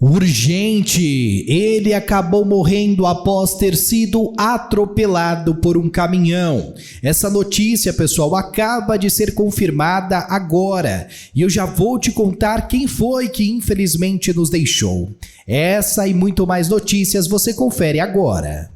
Urgente! Ele acabou morrendo após ter sido atropelado por um caminhão. Essa notícia, pessoal, acaba de ser confirmada agora. E eu já vou te contar quem foi que infelizmente nos deixou. Essa e muito mais notícias você confere agora.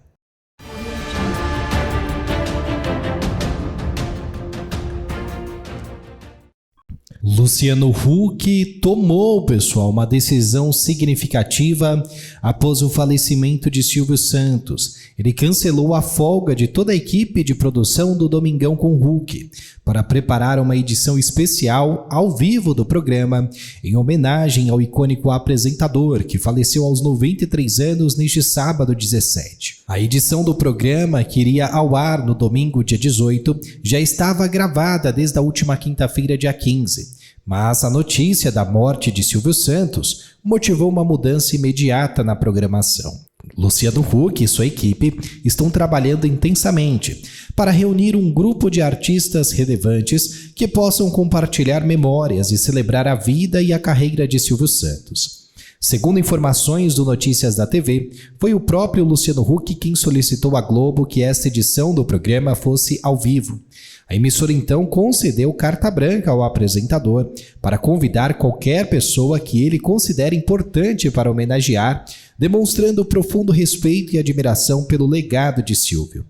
Luciano Huck tomou, pessoal, uma decisão significativa após o falecimento de Silvio Santos. Ele cancelou a folga de toda a equipe de produção do Domingão com Huck para preparar uma edição especial ao vivo do programa em homenagem ao icônico apresentador que faleceu aos 93 anos neste sábado 17. A edição do programa, que iria ao ar no domingo, dia 18, já estava gravada desde a última quinta-feira, dia 15. Mas a notícia da morte de Silvio Santos motivou uma mudança imediata na programação. Luciano Huck e sua equipe estão trabalhando intensamente para reunir um grupo de artistas relevantes que possam compartilhar memórias e celebrar a vida e a carreira de Silvio Santos. Segundo informações do Notícias da TV, foi o próprio Luciano Huck quem solicitou à Globo que esta edição do programa fosse ao vivo. A emissora então concedeu carta branca ao apresentador para convidar qualquer pessoa que ele considere importante para homenagear, demonstrando profundo respeito e admiração pelo legado de Silvio.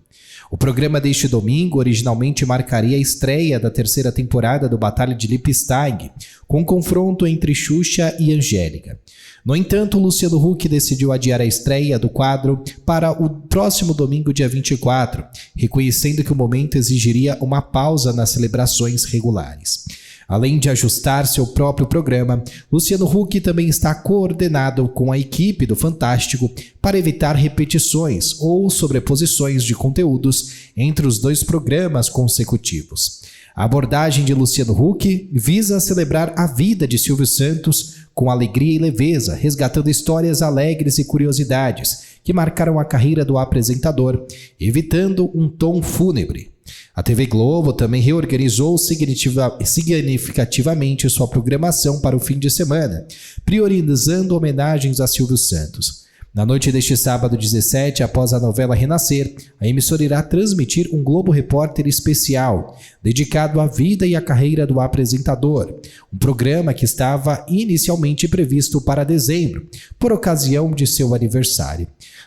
O programa deste domingo originalmente marcaria a estreia da terceira temporada do Batalha de Lippstadt, com um confronto entre Xuxa e Angélica. No entanto, Luciano Huck decidiu adiar a estreia do quadro para o próximo domingo, dia 24, reconhecendo que o momento exigiria uma pausa nas celebrações regulares. Além de ajustar seu próprio programa, Luciano Huck também está coordenado com a equipe do Fantástico para evitar repetições ou sobreposições de conteúdos entre os dois programas consecutivos. A abordagem de Luciano Huck visa celebrar a vida de Silvio Santos com alegria e leveza, resgatando histórias alegres e curiosidades que marcaram a carreira do apresentador, evitando um tom fúnebre. A TV Globo também reorganizou significativamente sua programação para o fim de semana, priorizando homenagens a Silvio Santos. Na noite deste sábado 17, após a novela Renascer, a emissora irá transmitir um Globo Repórter especial, dedicado à vida e à carreira do apresentador, um programa que estava inicialmente previsto para dezembro, por ocasião de seu aniversário.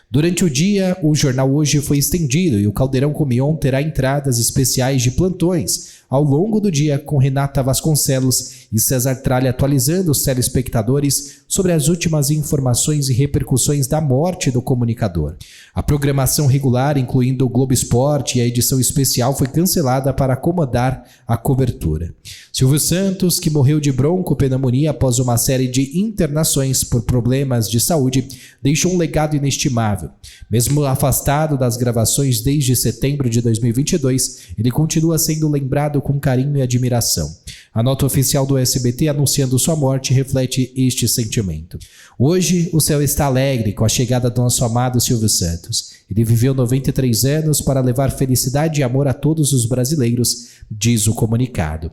Durante o dia, o Jornal Hoje foi estendido e o Caldeirão com Mion terá entradas especiais de plantões ao longo do dia, com Renata Vasconcelos e César Tralha atualizando os telespectadores sobre as últimas informações e repercussões da morte do comunicador. A programação regular, incluindo o Globo Esporte e a edição especial, foi cancelada para acomodar a cobertura. Silvio Santos, que morreu de broncopneumonia após uma série de internações por problemas de saúde, deixou um legado inestimável. Mesmo afastado das gravações desde setembro de 2022, ele continua sendo lembrado com carinho e admiração. A nota oficial do SBT anunciando sua morte reflete este sentimento. Hoje, o céu está alegre com a chegada do nosso amado Silvio Santos. Ele viveu 93 anos para levar felicidade e amor a todos os brasileiros, diz o comunicado.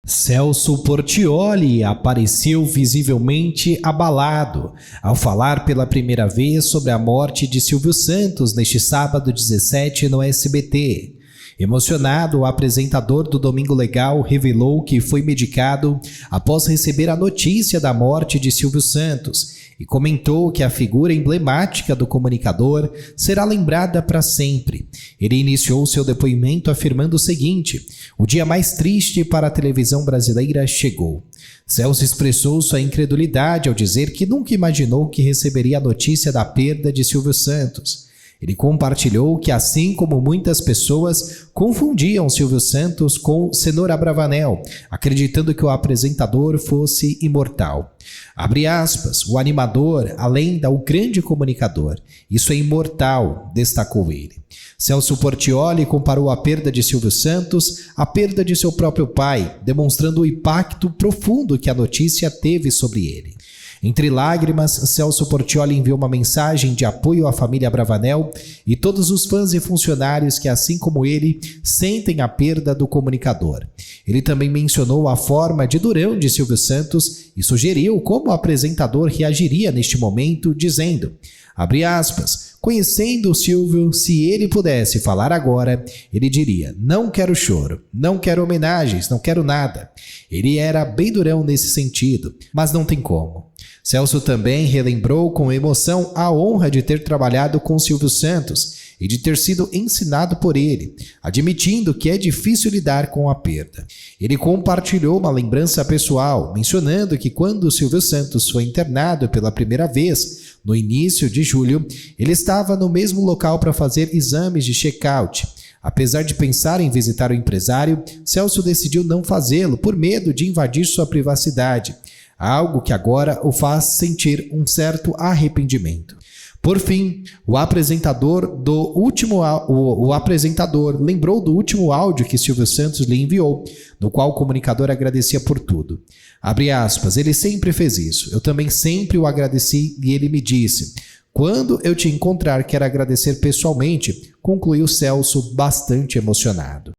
Celso Portiolli apareceu visivelmente abalado ao falar pela primeira vez sobre a morte de Silvio Santos neste sábado 17 no SBT. Emocionado, o apresentador do Domingo Legal revelou que foi medicado após receber a notícia da morte de Silvio Santos e comentou que a figura emblemática do comunicador será lembrada para sempre. Ele iniciou seu depoimento afirmando o seguinte: "O dia mais triste para a televisão brasileira chegou." Celso expressou sua incredulidade ao dizer que nunca imaginou que receberia a notícia da perda de Silvio Santos. Ele compartilhou que, assim como muitas pessoas, confundiam Silvio Santos com Cenoura Bravanel, acreditando que o apresentador fosse imortal. Abre aspas, o animador, a lenda, o grande comunicador. Isso é imortal, destacou ele. Celso Portiolli comparou a perda de Silvio Santos à perda de seu próprio pai, demonstrando o impacto profundo que a notícia teve sobre ele. Entre lágrimas, Celso Portiolli enviou uma mensagem de apoio à família Bravanel e todos os fãs e funcionários que, assim como ele, sentem a perda do comunicador. Ele também mencionou a forma de durão de Silvio Santos e sugeriu como o apresentador reagiria neste momento, dizendo, abre aspas, conhecendo o Silvio, se ele pudesse falar agora, ele diria, não quero choro, não quero homenagens, não quero nada. Ele era bem durão nesse sentido, mas não tem como. Celso também relembrou com emoção a honra de ter trabalhado com Silvio Santos e de ter sido ensinado por ele, admitindo que é difícil lidar com a perda. Ele compartilhou uma lembrança pessoal, mencionando que quando Silvio Santos foi internado pela primeira vez, no início de julho, ele estava no mesmo local para fazer exames de check-out. Apesar de pensar em visitar o empresário, Celso decidiu não fazê-lo por medo de invadir sua privacidade, algo que agora o faz sentir um certo arrependimento. Por fim, o apresentador lembrou do último áudio que Silvio Santos lhe enviou, no qual o comunicador agradecia por tudo. Abre aspas, ele sempre fez isso. Eu também sempre o agradeci e ele me disse, quando eu te encontrar quero agradecer pessoalmente, concluiu Celso bastante emocionado.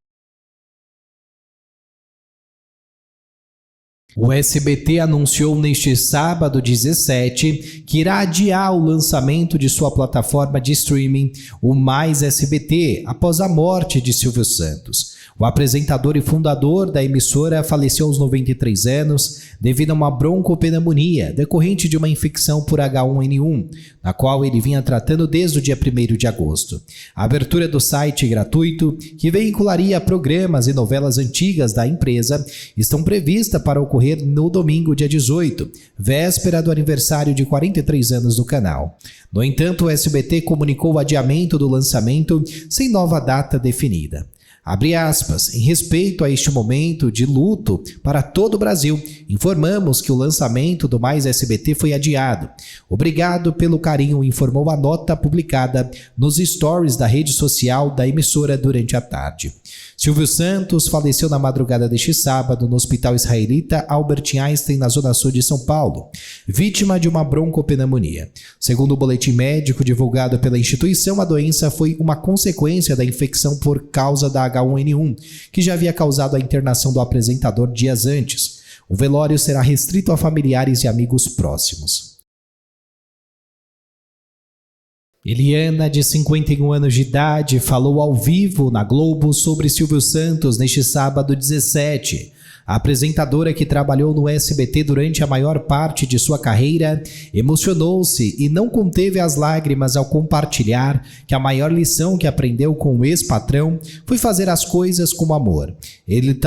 O SBT anunciou neste sábado 17 que irá adiar o lançamento de sua plataforma de streaming, o Mais SBT, após a morte de Silvio Santos. O apresentador e fundador da emissora faleceu aos 93 anos devido a uma broncopneumonia decorrente de uma infecção por H1N1, na qual ele vinha tratando desde o dia 1º de agosto. A abertura do site gratuito, que veicularia programas e novelas antigas da empresa, estão prevista para ocorrer no domingo, dia 18, véspera do aniversário de 43 anos do canal. No entanto, o SBT comunicou o adiamento do lançamento sem nova data definida. Abre aspas, em respeito a este momento de luto para todo o Brasil, informamos que o lançamento do Mais SBT foi adiado. Obrigado pelo carinho, informou a nota publicada nos stories da rede social da emissora durante a tarde. Silvio Santos faleceu na madrugada deste sábado no Hospital Israelita Albert Einstein, na zona sul de São Paulo, vítima de uma broncopneumonia. Segundo o boletim médico divulgado pela instituição, a doença foi uma consequência da infecção por causa da H1N1, que já havia causado a internação do apresentador dias antes. O velório será restrito a familiares e amigos próximos. Eliana, de 51 anos de idade, falou ao vivo na Globo sobre Silvio Santos neste sábado 17. A apresentadora, que trabalhou no SBT durante a maior parte de sua carreira, emocionou-se e não conteve as lágrimas ao compartilhar que a maior lição que aprendeu com o ex-patrão foi fazer as coisas com amor.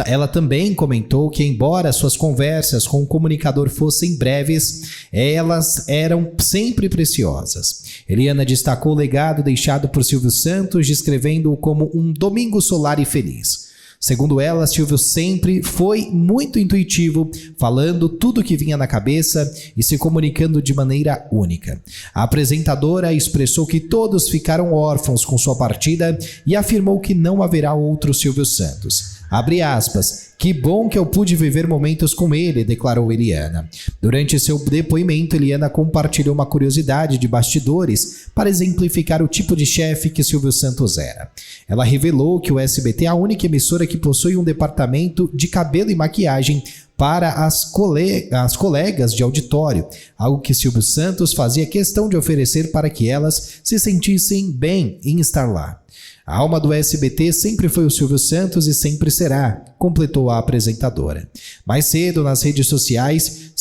Ela também comentou que, embora suas conversas com o comunicador fossem breves, elas eram sempre preciosas. Eliana destacou o legado deixado por Silvio Santos, descrevendo-o como um domingo solar e feliz. Segundo ela, Silvio sempre foi muito intuitivo, falando tudo o que vinha na cabeça e se comunicando de maneira única. A apresentadora expressou que todos ficaram órfãos com sua partida e afirmou que não haverá outro Silvio Santos. Abre aspas, que bom que eu pude viver momentos com ele, declarou Eliana. Durante seu depoimento, Eliana compartilhou uma curiosidade de bastidores para exemplificar o tipo de chefe que Silvio Santos era. Ela revelou que o SBT é a única emissora que possui um departamento de cabelo e maquiagem para as colegas de auditório, algo que Silvio Santos fazia questão de oferecer para que elas se sentissem bem em estar lá. A alma do SBT sempre foi o Silvio Santos e sempre será, completou a apresentadora. Mais cedo, nas redes sociais,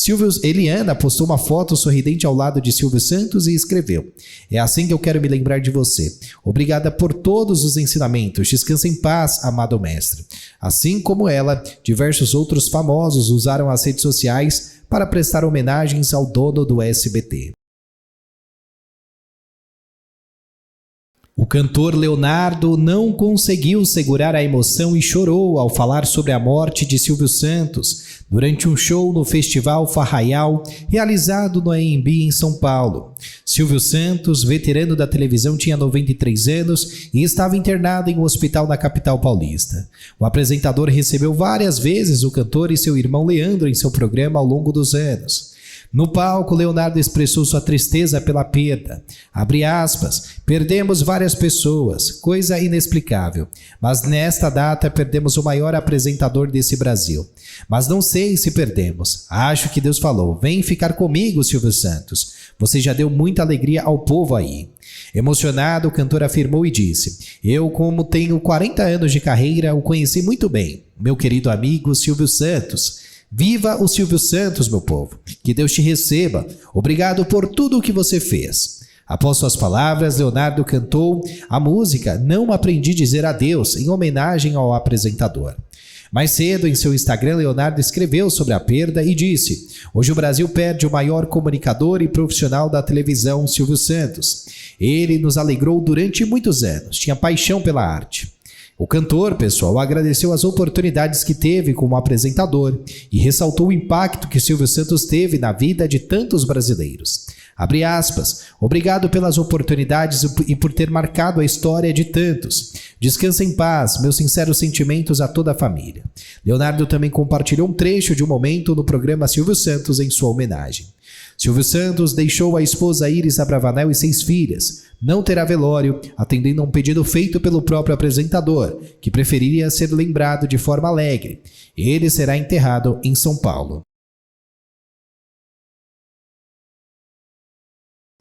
Eliana postou uma foto sorridente ao lado de Silvio Santos e escreveu: é assim que eu quero me lembrar de você. Obrigada por todos os ensinamentos. Descansa em paz, amado mestre. Assim como ela, diversos outros famosos usaram as redes sociais para prestar homenagens ao dono do SBT. O cantor Leonardo não conseguiu segurar a emoção e chorou ao falar sobre a morte de Silvio Santos durante um show no Festival Farraial realizado no AMB em São Paulo. Silvio Santos, veterano da televisão, tinha 93 anos e estava internado em um hospital na capital paulista. O apresentador recebeu várias vezes o cantor e seu irmão Leandro em seu programa ao longo dos anos. No palco, Leonardo expressou sua tristeza pela perda. Abre aspas, perdemos várias pessoas, coisa inexplicável. Mas nesta data perdemos o maior apresentador desse Brasil. Mas não sei se perdemos. Acho que Deus falou, vem ficar comigo, Silvio Santos. Você já deu muita alegria ao povo aí. Emocionado, o cantor afirmou e disse, eu, como tenho 40 anos de carreira, o conheci muito bem. Meu querido amigo Silvio Santos. Viva o Silvio Santos, meu povo. Que Deus te receba. Obrigado por tudo o que você fez. Após suas palavras, Leonardo cantou a música Não Aprendi a Dizer Adeus, em homenagem ao apresentador. Mais cedo, em seu Instagram, Leonardo escreveu sobre a perda e disse, hoje o Brasil perde o maior comunicador e profissional da televisão, Silvio Santos. Ele nos alegrou durante muitos anos, tinha paixão pela arte. O cantor, pessoal, agradeceu as oportunidades que teve como apresentador e ressaltou o impacto que Silvio Santos teve na vida de tantos brasileiros. Abre aspas, obrigado pelas oportunidades e por ter marcado a história de tantos. Descansa em paz, meus sinceros sentimentos a toda a família. Leonardo também compartilhou um trecho de um momento no programa Silvio Santos em sua homenagem. Silvio Santos deixou a esposa Iris Abravanel e 6 filhas. Não terá velório, atendendo a um pedido feito pelo próprio apresentador, que preferiria ser lembrado de forma alegre. Ele será enterrado em São Paulo.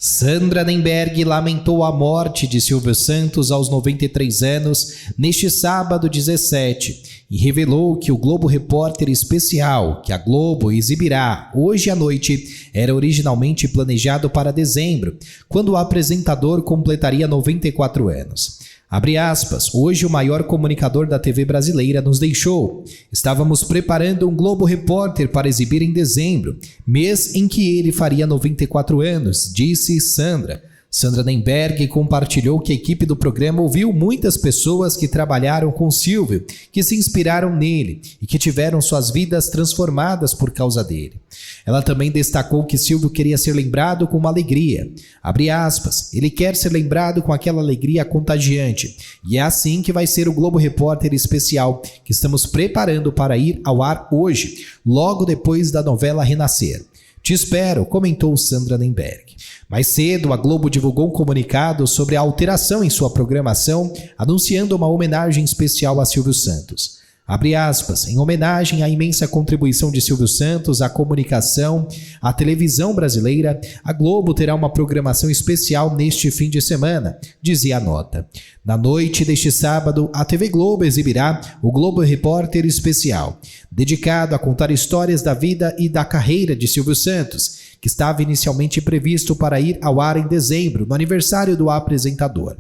Sandra Nemberg lamentou a morte de Silvio Santos aos 93 anos neste sábado 17 e revelou que o Globo Repórter especial que a Globo exibirá hoje à noite era originalmente planejado para dezembro, quando o apresentador completaria 94 anos. Abre aspas, hoje o maior comunicador da TV brasileira nos deixou. Estávamos preparando um Globo Repórter para exibir em dezembro, mês em que ele faria 94 anos, disse Sandra. Sandra Nemberg compartilhou que a equipe do programa ouviu muitas pessoas que trabalharam com Silvio, que se inspiraram nele e que tiveram suas vidas transformadas por causa dele. Ela também destacou que Silvio queria ser lembrado com uma alegria. Abre aspas, ele quer ser lembrado com aquela alegria contagiante. E é assim que vai ser o Globo Repórter especial que estamos preparando para ir ao ar hoje, logo depois da novela Renascer. Te espero, comentou Sandra Nemberg. Mais cedo, a Globo divulgou um comunicado sobre a alteração em sua programação, anunciando uma homenagem especial a Silvio Santos. Abre aspas, em homenagem à imensa contribuição de Silvio Santos à comunicação, à televisão brasileira, a Globo terá uma programação especial neste fim de semana, dizia a nota. Na noite deste sábado, a TV Globo exibirá o Globo Repórter Especial, dedicado a contar histórias da vida e da carreira de Silvio Santos, que estava inicialmente previsto para ir ao ar em dezembro, no aniversário do apresentador.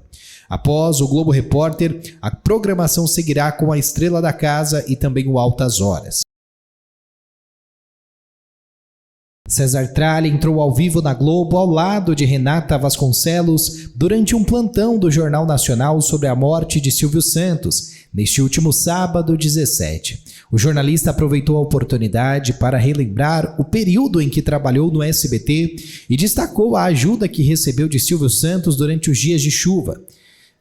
Após o Globo Repórter, a programação seguirá com a Estrela da Casa e também o Altas Horas. César Tralli entrou ao vivo na Globo ao lado de Renata Vasconcelos durante um plantão do Jornal Nacional sobre a morte de Silvio Santos, neste último sábado 17. O jornalista aproveitou a oportunidade para relembrar o período em que trabalhou no SBT e destacou a ajuda que recebeu de Silvio Santos durante os dias de chuva.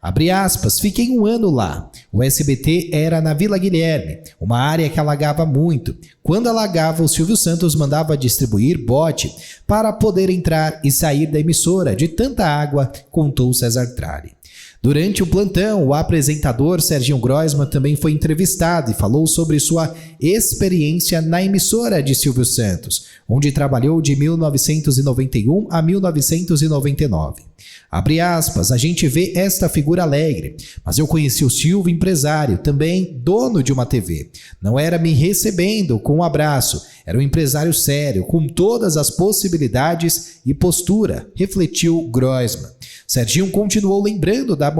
Abre aspas, fiquei 1 ano lá. O SBT era na Vila Guilherme, uma área que alagava muito. Quando alagava, o Silvio Santos mandava distribuir bote para poder entrar e sair da emissora de tanta água, contou César Tralli. Durante o plantão, o apresentador Serginho Groisman também foi entrevistado e falou sobre sua experiência na emissora de Silvio Santos, onde trabalhou de 1991 a 1999. Abre aspas, a gente vê esta figura alegre, mas eu conheci o Silvio empresário, também dono de uma TV. Não era me recebendo com um abraço, era um empresário sério, com todas as possibilidades e postura, refletiu Groisman. Serginho continuou lembrando da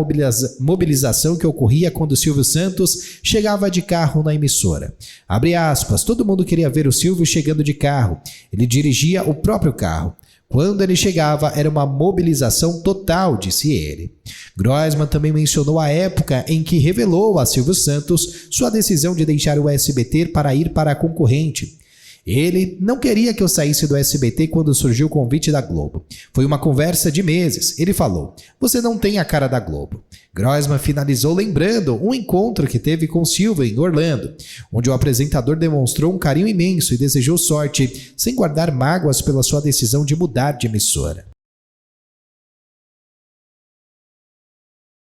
mobilização que ocorria quando Silvio Santos chegava de carro na emissora. Abre aspas, todo mundo queria ver o Silvio chegando de carro. Ele dirigia o próprio carro. Quando ele chegava, era uma mobilização total, disse ele. Groisman também mencionou a época em que revelou a Silvio Santos sua decisão de deixar o SBT para ir para a concorrente. Ele não queria que eu saísse do SBT quando surgiu o convite da Globo. Foi uma conversa de meses. Ele falou: "Você não tem a cara da Globo." Grossman finalizou lembrando um encontro que teve com Silvio em Orlando, onde o apresentador demonstrou um carinho imenso e desejou sorte, sem guardar mágoas pela sua decisão de mudar de emissora.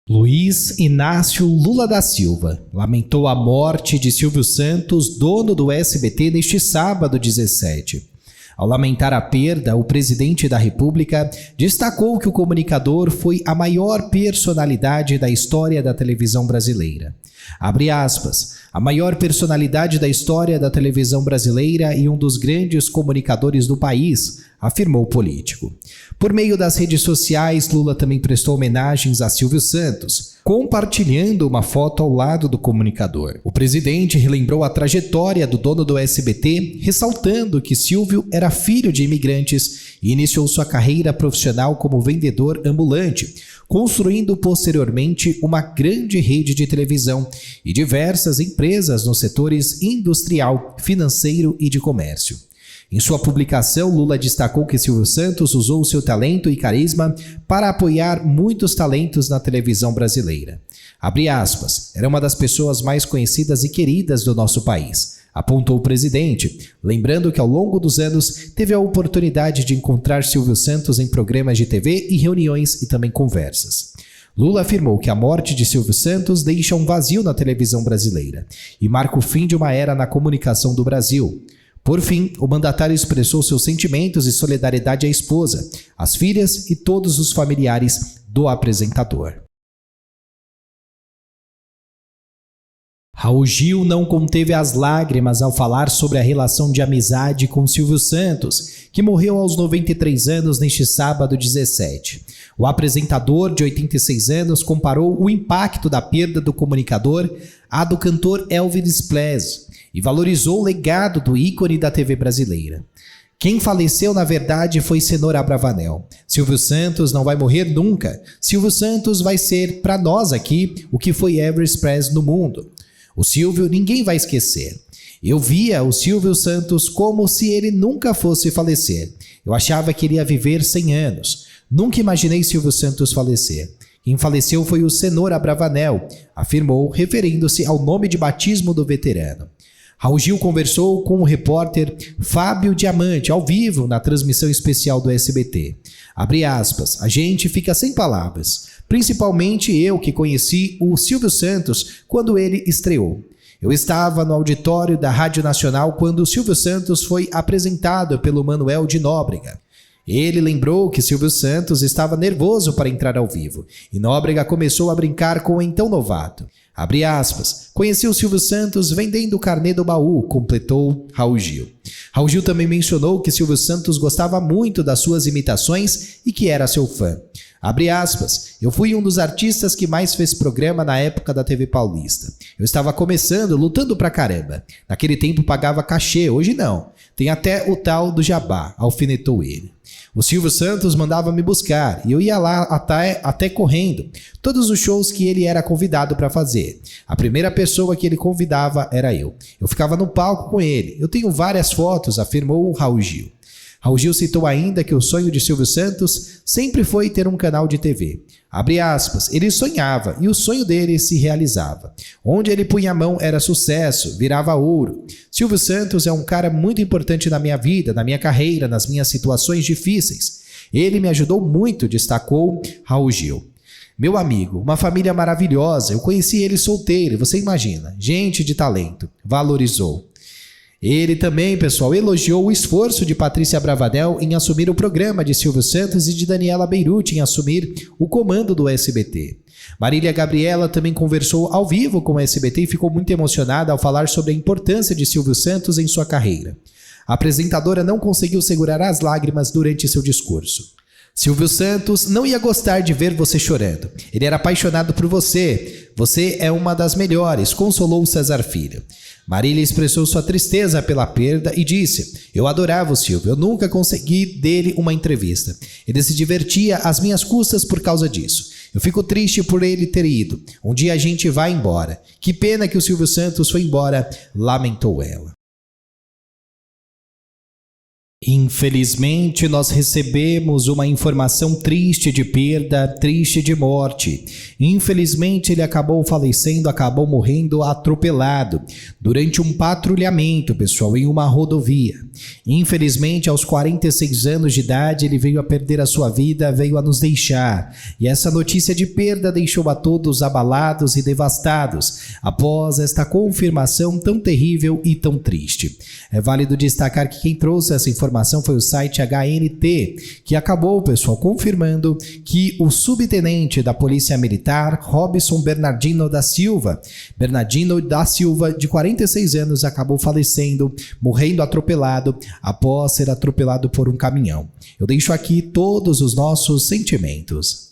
Luiz Inácio Lula da Silva lamentou a morte de Silvio Santos, dono do SBT, neste sábado 17. Ao lamentar a perda, o presidente da República destacou que o comunicador foi a maior personalidade da história da televisão brasileira. Abre aspas, a maior personalidade da história da televisão brasileira e um dos grandes comunicadores do país, afirmou o político. Por meio das redes sociais, Lula também prestou homenagens a Silvio Santos, compartilhando uma foto ao lado do comunicador. O presidente relembrou a trajetória do dono do SBT, ressaltando que Silvio era filho de imigrantes e iniciou sua carreira profissional como vendedor ambulante, construindo posteriormente uma grande rede de televisão e diversas empresas nos setores industrial, financeiro e de comércio. Em sua publicação, Lula destacou que Silvio Santos usou seu talento e carisma para apoiar muitos talentos na televisão brasileira. Abre aspas, era uma das pessoas mais conhecidas e queridas do nosso país, apontou o presidente, lembrando que ao longo dos anos teve a oportunidade de encontrar Silvio Santos em programas de TV e reuniões e também conversas. Lula afirmou que a morte de Silvio Santos deixa um vazio na televisão brasileira e marca o fim de uma era na comunicação do Brasil. Por fim, o mandatário expressou seus sentimentos e solidariedade à esposa, às filhas e todos os familiares do apresentador. Raul Gil não conteve as lágrimas ao falar sobre a relação de amizade com Silvio Santos, que morreu aos 93 anos neste sábado 17. O apresentador, de 86 anos, comparou o impacto da perda do comunicador à do cantor Elvis Presley e valorizou o legado do ícone da TV brasileira. Quem faleceu, na verdade, foi Cenoura Abravanel. Silvio Santos não vai morrer nunca. Silvio Santos vai ser, para nós aqui, o que foi Elvis Presley no mundo. O Silvio ninguém vai esquecer. Eu via o Silvio Santos como se ele nunca fosse falecer. Eu achava que ele ia viver 100 anos. Nunca imaginei Silvio Santos falecer. Quem faleceu foi o Cenoura Abravanel, afirmou, referindo-se ao nome de batismo do veterano. Raul Gil conversou com o repórter Fábio Diamante, ao vivo, na transmissão especial do SBT. Abre aspas, a gente fica sem palavras, principalmente eu que conheci o Silvio Santos quando ele estreou. Eu estava no auditório da Rádio Nacional quando o Silvio Santos foi apresentado pelo Manuel de Nóbrega. Ele lembrou que Silvio Santos estava nervoso para entrar ao vivo e Nóbrega começou a brincar com o então novato. Abre aspas, conheci o Silvio Santos vendendo o carnê do baú, completou Raul Gil. Raul Gil também mencionou que Silvio Santos gostava muito das suas imitações e que era seu fã. Abre aspas, eu fui um dos artistas que mais fez programa na época da TV Paulista. Eu estava começando, lutando pra caramba. Naquele tempo pagava cachê, hoje não. Tem até o tal do jabá, alfinetou ele. O Silvio Santos mandava me buscar e eu ia lá até correndo. Todos os shows que ele era convidado para fazer. A primeira pessoa que ele convidava era eu. Eu ficava no palco com ele. Eu tenho várias fotos, afirmou o Raul Gil. Raul Gil citou ainda que o sonho de Silvio Santos sempre foi ter um canal de TV. Abre aspas, ele sonhava e o sonho dele se realizava. Onde ele punha a mão era sucesso, virava ouro. Silvio Santos é um cara muito importante na minha vida, na minha carreira, nas minhas situações difíceis. Ele me ajudou muito, destacou Raul Gil. Meu amigo, uma família maravilhosa, eu conheci ele solteiro, você imagina, gente de talento, valorizou. Ele também, pessoal, elogiou o esforço de Patrícia Abravanel em assumir o programa de Silvio Santos e de Daniela Beirute em assumir o comando do SBT. Marília Gabriela também conversou ao vivo com o SBT e ficou muito emocionada ao falar sobre a importância de Silvio Santos em sua carreira. A apresentadora não conseguiu segurar as lágrimas durante seu discurso. Silvio Santos não ia gostar de ver você chorando. Ele era apaixonado por você. Você é uma das melhores, consolou César Filho. Marília expressou sua tristeza pela perda e disse, eu adorava o Silvio, eu nunca consegui dele uma entrevista. Ele se divertia às minhas custas por causa disso. Eu fico triste por ele ter ido. Um dia a gente vai embora. Que pena que o Silvio Santos foi embora, lamentou ela. Infelizmente, nós recebemos uma informação triste de perda, triste de morte. Infelizmente, ele acabou falecendo, acabou morrendo atropelado durante um patrulhamento, pessoal, em uma rodovia. Infelizmente, aos 46 anos de idade, ele veio a perder a sua vida, veio a nos deixar. E essa notícia de perda deixou a todos abalados e devastados após esta confirmação tão terrível e tão triste. É válido destacar que quem trouxe essa informação foi o site HNT, que acabou, pessoal, confirmando que o subtenente da Polícia Militar, Robson Bernardino da Silva, de 46 anos, acabou falecendo, morrendo atropelado após ser atropelado por um caminhão. Eu deixo aqui todos os nossos sentimentos.